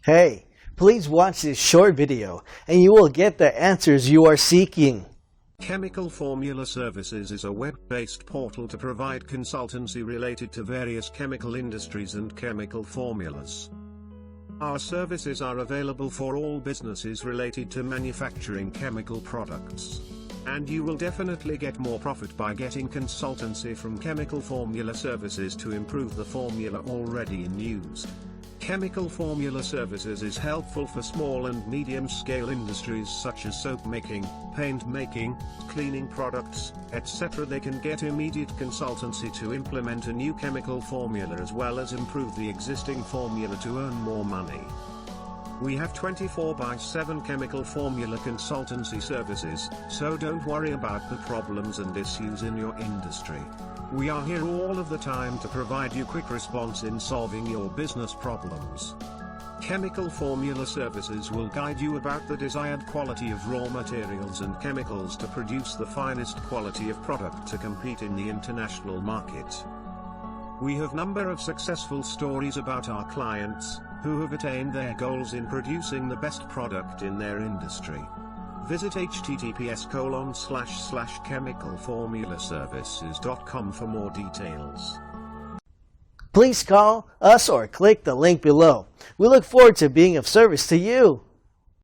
Hey, please watch this short video and you will get the answers you are seeking. Chemical Formula Services is a web-based portal to provide consultancy related to various chemical industries and chemical formulas. Our services are available for all businesses related to manufacturing chemical products. And you will definitely get more profit by getting consultancy from Chemical Formula Services to improve the formula already in use. Chemical Formula Services is helpful for small and medium-scale industries such as soap making, paint making, cleaning products, etc. They can get immediate consultancy to implement a new chemical formula as well as improve the existing formula to earn more money. We have 24/7 chemical formula consultancy services, so don't worry about the problems and issues in your industry. We are here all of the time to provide you quick response in solving your business problems. Chemical Formula Services will guide you about the desired quality of raw materials and chemicals to produce the finest quality of product to compete in the international market. We have number of successful stories about our clients, who have attained their goals in producing the best product in their industry. Visit https://chemicalformulaservices.com for more details. Please call us or click the link below. We look forward to being of service to you.